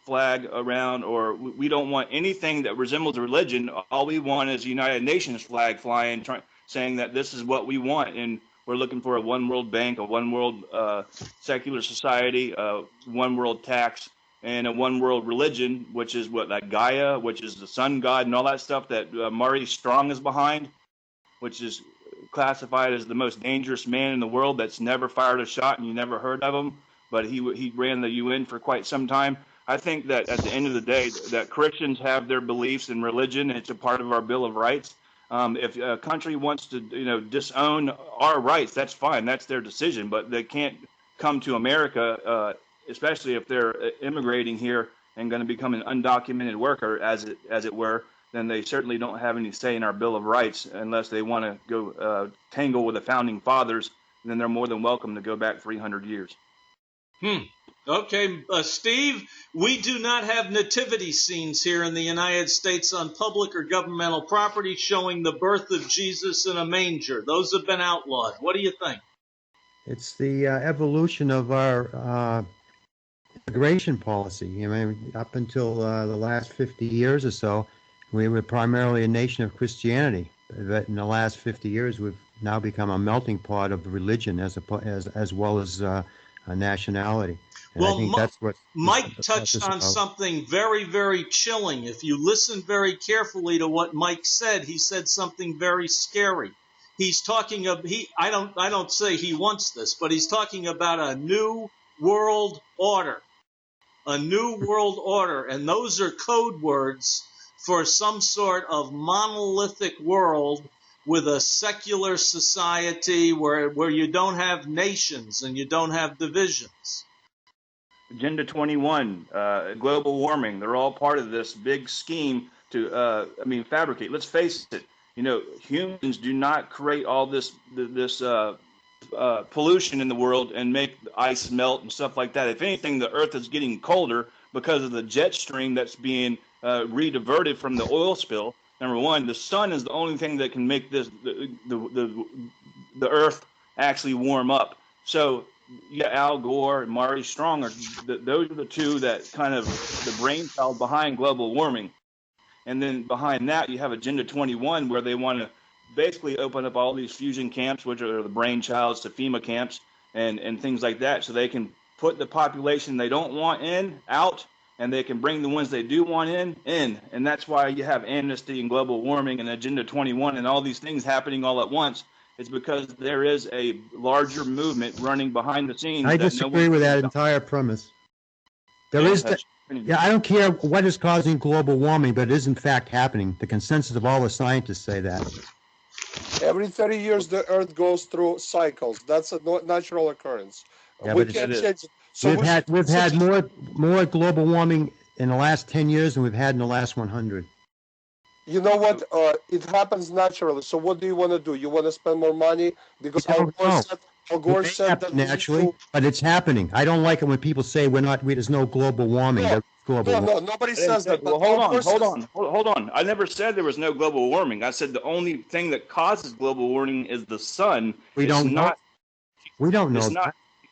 flag around, or we don't want anything that resembles a religion. All we want is a United Nations flag flying, saying that this is what we want, and we're looking for a one world bank, a one world secular society, one world tax, and a one world religion, which is what, like Gaia, which is the sun god and all that stuff that Murray Strong is behind, which is classified as the most dangerous man in the world that's never fired a shot, and you never heard of him, but he ran the UN for quite some time. I think that at the end of the day, that Christians have their beliefs in religion. It's a part of our Bill of Rights. If a country wants to, disown our rights, that's fine. That's their decision. But they can't come to America, especially if they're immigrating here and going to become an undocumented worker, as it were. Then they certainly don't have any say in our Bill of Rights unless they want to go tangle with the founding fathers. Then they're more than welcome to go back 300 years. Okay, Steve, we do not have nativity scenes here in the United States on public or governmental property showing the birth of Jesus in a manger. Those have been outlawed. What do you think? It's the evolution of our immigration policy. I mean, up until the last 50 years or so, we were primarily a nation of Christianity. But in the last 50 years, we've now become a melting pot of religion as well as a nationality. And well, I think that's what Mike touched on something very, very chilling. If you listen very carefully to what Mike said, he said something very scary. He's talking of I don't say he wants this, but he's talking about a new world order. A new world order, and those are code words for some sort of monolithic world with a secular society where you don't have nations and you don't have divisions. Agenda 21, global warming, they're all part of this big scheme to, fabricate. Let's face it, humans do not create all this pollution in the world and make the ice melt and stuff like that. If anything, the earth is getting colder because of the jet stream that's being rediverted from the oil spill. Number one, the sun is the only thing that can make the earth actually warm up. So Al Gore and Murray Strong those are the two that kind of the brainchild behind global warming. And then behind that, you have Agenda 21, where they want to basically open up all these fusion camps, which are the brainchilds to FEMA camps and things like that, so they can put the population they don't want out, and they can bring the ones they do want in. And that's why you have amnesty and global warming and Agenda 21 and all these things happening all at once. It's because there is a larger movement running behind the scenes. I disagree with that entire premise. I don't care what is causing global warming, but it is in fact happening. The consensus of all the scientists say that. Every 30 years, the Earth goes through cycles. That's a natural occurrence. Yeah, we can't change it. So we've had more global warming in the last 10 years than we've had in the last 100. You know what? It happens naturally. So what do you want to do? You want to spend more money? Because Al Gore said that naturally, but it's happening. I don't like it when people say there's no global warming. No, nobody says that. Well, hold on. I never said there was no global warming. I said the only thing that causes global warming is the sun. We don't know.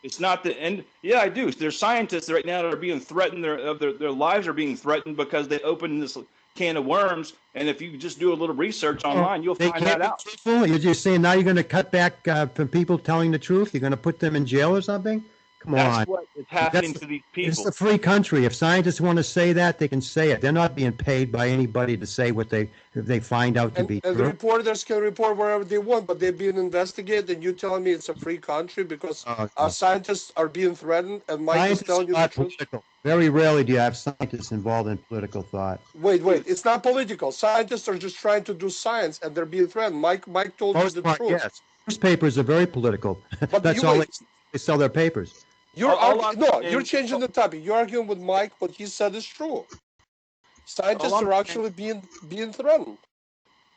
It's not the end. Yeah, I do. There's scientists right now that are being threatened. Their lives are being threatened because they opened this can of worms. And if you just do a little research online, you'll find that out. You're just saying now you're going to cut back from people telling the truth? You're going to put them in jail or something? Come on. That's what is happening to these people. It's a free country. If scientists want to say that, they can say it. They're not being paid by anybody to say what they find out to be true. And the reporters can report wherever they want, but they're being investigated, and you're telling me it's a free country because our scientists are being threatened, and Mike is telling you the truth? Political. Very rarely do you have scientists involved in political thought. Wait. It's not political. Scientists are just trying to do science, and they're being threatened. Mike told you the truth. Yes. Newspapers are very political. But That's all they sell their papers. You're changing the topic. You're arguing with Mike. What he said is true. Scientists are actually being threatened.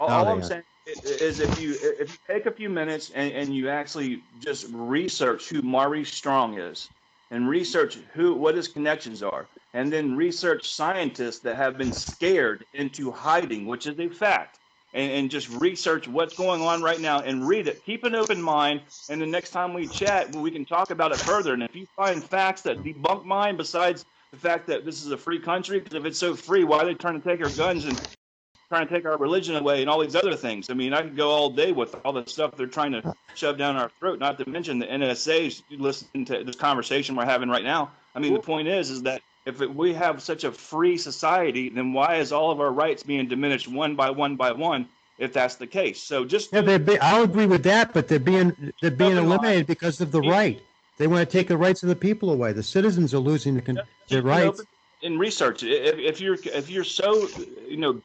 All I'm saying is if you take a few minutes and you actually just research who Murray Strong is, and research what his connections are, and then research scientists that have been scared into hiding, which is a fact. And just research what's going on right now and read it. Keep an open mind, and the next time we chat, we can talk about it further. And if you find facts that debunk mine besides the fact that this is a free country? Because if it's so free, why are they trying to take our guns and trying to take our religion away and all these other things? I mean, I could go all day with all the stuff they're trying to shove down our throat, not to mention the NSAs. You listen to this conversation we're having right now. I mean, the point is that if we have such a free society, then why is all of our rights being diminished one by one, if that's the case? So just I'll agree with that, but they're being eliminated because of the right. They want to take the rights of the people away. The citizens are losing their rights. In research, if you're so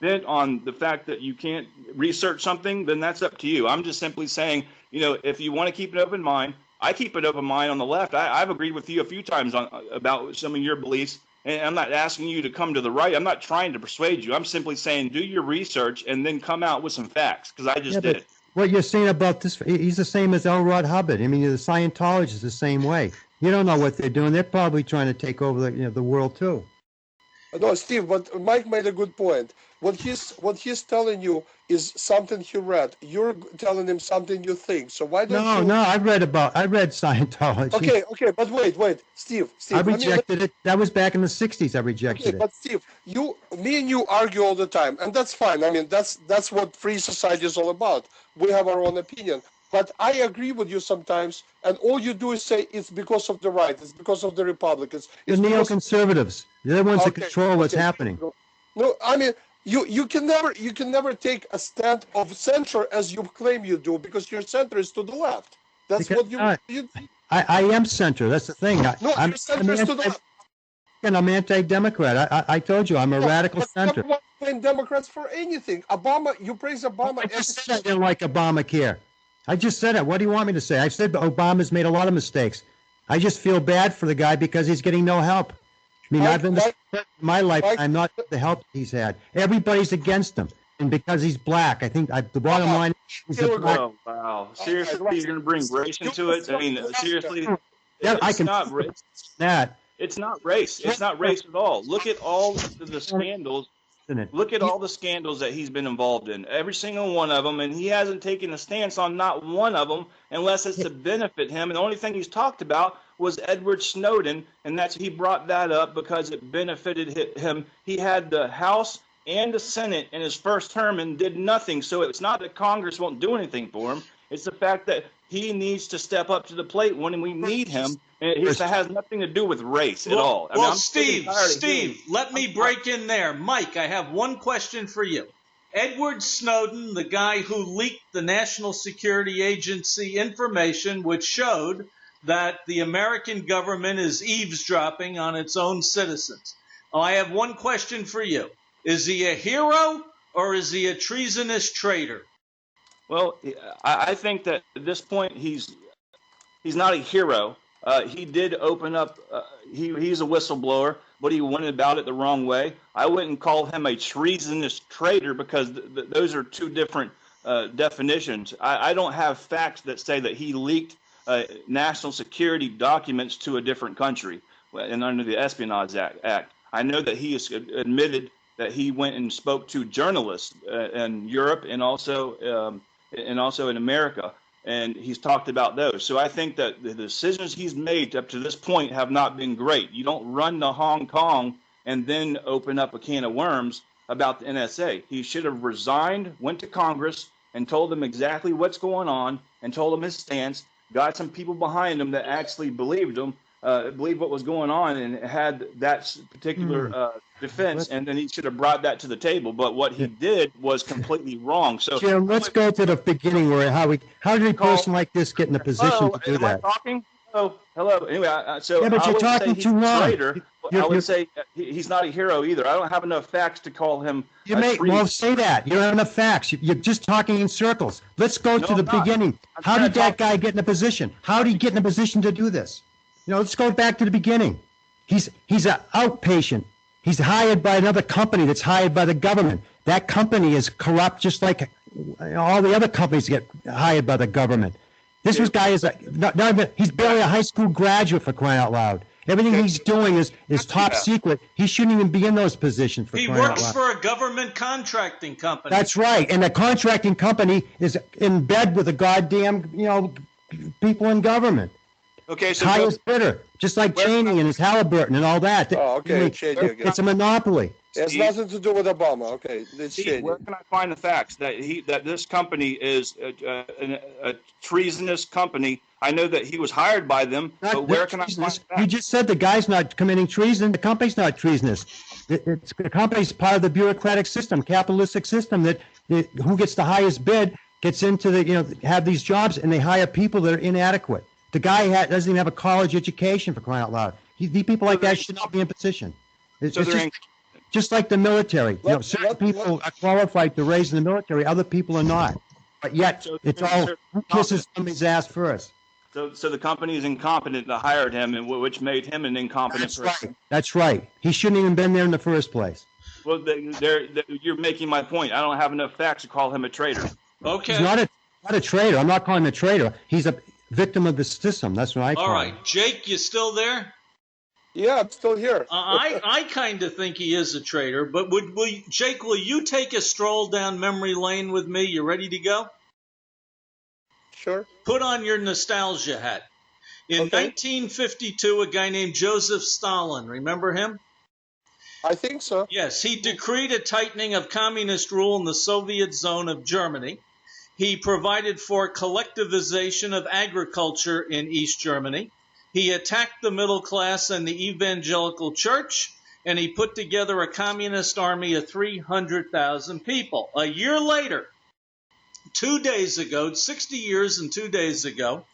bent on the fact that you can't research something, then that's up to you. I'm just simply saying, if you want to keep an open mind, I keep an open mind on the left. I've agreed with you a few times about some of your beliefs, and I'm not asking you to come to the right. I'm not trying to persuade you. I'm simply saying do your research and then come out with some facts, because I just did it. What you're saying about this, he's the same as L. Rod Hubbard. I mean, the Scientologists the same way. You don't know what they're doing. They're probably trying to take over the world too. No, Steve, but Mike made a good point. What he's telling you is something he read. You're telling him something you think. So why don't you? No, I read Scientology. Okay, but wait, Steve. I rejected it. That was back in the '60s. I rejected it. But Steve, me and you argue all the time, and that's fine. I mean, that's what free society is all about. We have our own opinion. But I agree with you sometimes, and all you do is say it's because of the right, it's because of the Republicans. The neoconservatives, they're the ones that control what's happening. No, I mean, you can never take a stand of center as you claim you do, because your center is to the left. That's what you. I am center. That's the thing. Your center is to the left. And I'm anti-democrat. I told you I'm a radical center. I don't blame Democrats for anything. Obama, you praise Obama. I just said I didn't like Obamacare. I just said it. What do you want me to say? I said Obama's made a lot of mistakes. I just feel bad for the guy because he's getting no help. I mean, I've been in my life. I'm not the help he's had. Everybody's against him, and because he's black, I think the bottom line is black. Oh, wow! Seriously, you're going to bring race into it? I mean, seriously, it's not race. It's not race. It's not race at all. Look at all the scandals. Look at all the scandals that he's been involved in, every single one of them, and he hasn't taken a stance on not one of them unless it's to benefit him. And the only thing he's talked about was Edward Snowden, and he brought that up because it benefited him. He had the House and the Senate in his first term and did nothing. So it's not that Congress won't do anything for him. It's the fact that he needs to step up to the plate when we need him. And it has nothing to do with race at all. Steve, let me break in there. Mike, I have one question for you. Edward Snowden, the guy who leaked the National Security Agency information, which showed that the American government is eavesdropping on its own citizens. I have one question for you. Is he a hero or is he a treasonous traitor? Well, I think that at this point he's not a hero. He did open up. He's a whistleblower, but he went about it the wrong way. I wouldn't call him a treasonous traitor because those are two different definitions. I don't have facts that say that he leaked national security documents to a different country and under the Espionage Act. I know that he has admitted that he went and spoke to journalists in Europe and also in America. And he's talked about those. So I think that the decisions he's made up to this point have not been great. You don't run to Hong Kong and then open up a can of worms about the NSA. He should have resigned, went to Congress, and told them exactly what's going on, and told them his stance, got some people behind him that actually believed him, believed what was going on, and had that particular defense, and then he should have brought that to the table. But what he did was completely wrong. So Jim, let's go to the beginning where how did a person like this get in a position to do that? Am I talking? Hello. Anyway, but you're talking too long. I would say he's not a hero either. I don't have enough facts to call him. Say that. You don't have enough facts. You're just talking in circles. Let's go to the beginning. How did that guy get in a position? How did he get in a position to do this? Let's go back to the beginning. He's an outpatient. He's hired by another company that's hired by the government. That company is corrupt, just like all the other companies get hired by the government. This guy is he's barely a high school graduate, for crying out loud. Everything he's doing is top secret. He shouldn't even be in those positions. He works for a government contracting company. That's right, and the contracting company is in bed with the goddamn people in government. Okay, so highest bidder. Just like Cheney and his Halliburton and all that. Oh, okay, I mean, Cheney again. it's a monopoly. It has nothing to do with Obama. Okay, it's Steve, Cheney. where can I find the facts that this company is a treasonous company? I know that he was hired by them, but where can I find the facts? You just said the guy's not committing treason. The company's not treasonous. The company's part of the bureaucratic system, capitalistic system that who gets the highest bid gets into have these jobs, and they hire people that are inadequate. The guy doesn't even have a college education, for crying out loud. People like that should not be in position. It's just like the military. Certain people are qualified to raise in the military, other people are not. But yet, it's all who kisses somebody's ass first. So the company is incompetent that hired him, and which made him an incompetent person. That's right. He shouldn't even been there in the first place. Well, you're making my point. I don't have enough facts to call him a traitor. Okay. He's not a traitor. I'm not calling him a traitor. He's a victim of the system. That's what I call him. All right. Jake, you still there? Yeah, I'm still here. I kind of think he is a traitor, but Jake, will you take a stroll down memory lane with me? You ready to go? Sure. Put on your nostalgia hat. In 1952, a guy named Joseph Stalin, remember him? I think so. Yes, he decreed a tightening of communist rule in the Soviet zone of Germany. He provided for collectivization of agriculture in East Germany. He attacked the middle class and the evangelical church, and he put together a communist army of 300,000 people. A year later, 2 days ago, 60 years and 2 days ago,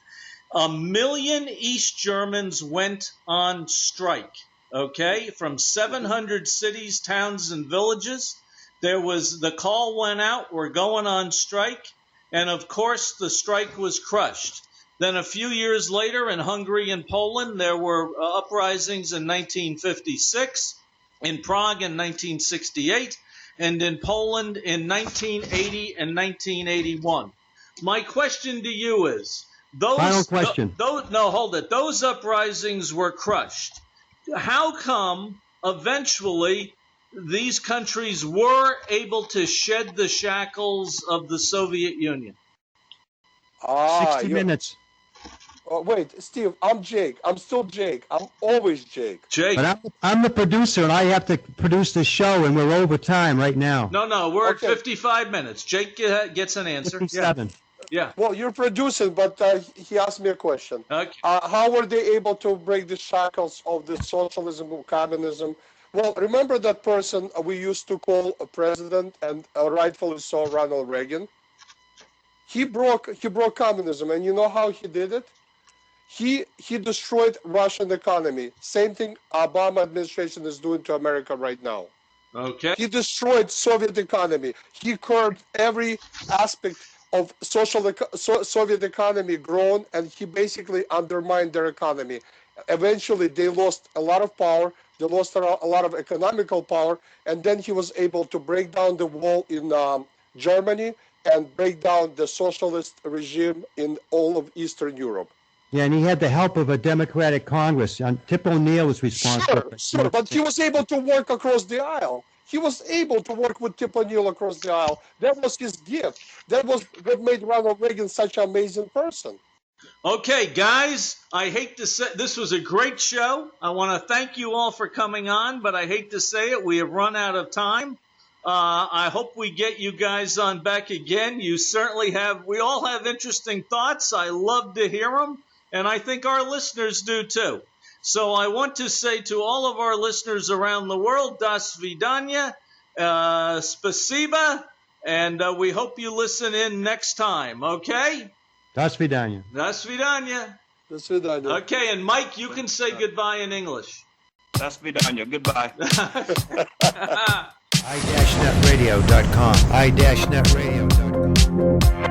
1 million East Germans went on strike, okay, from 700 cities, towns, and villages. The call went out, we're going on strike, and of course the strike was crushed. Then a few years later in Hungary and Poland, there were uprisings in 1956, in Prague in 1968, and in Poland in 1980 and 1981. My question to you is, Final question. Those uprisings were crushed. How come eventually these countries were able to shed the shackles of the Soviet Union? 60 minutes. Oh, wait, Steve, I'm Jake. I'm still Jake. I'm always Jake. Jake. But I'm the producer, and I have to produce the show, and we're over time right now. No, we're at 55 minutes. Jake gets an answer. 57. Yeah. Well, you're producing, but he asked me a question. Okay. How were they able to break the shackles of the socialism or communism? Well, remember that person we used to call a president, and rightfully so, Ronald Reagan? He broke communism, and you know how he did it? He destroyed Russian economy. Same thing Obama administration is doing to America right now. Okay. He destroyed Soviet economy. He curbed every aspect of Soviet economy grown, and he basically undermined their economy. Eventually, they lost a lot of power. They lost a lot of economical power, and then he was able to break down the wall in Germany and break down the socialist regime in all of Eastern Europe. Yeah, and he had the help of a Democratic Congress. Tip O'Neill was responsible. Sure, but he was able to work across the aisle. He was able to work with Tip O'Neill across the aisle. That was his gift. That was what made Ronald Reagan such an amazing person. Okay, guys, I hate to say this was a great show. I want to thank you all for coming on, but I hate to say it, we have run out of time. I hope we get you guys on back again. You certainly have. We all have interesting thoughts. I love to hear them, and I think our listeners do too. So I want to say to all of our listeners around the world, das vidanya, spasiba, and we hope you listen in next time, okay? Das vidanya. Das vidanya. Das vidanya. Okay, and Mike, you can say goodbye in English. Das vidanya. Goodbye. i-netradio.com. i-netradio.com.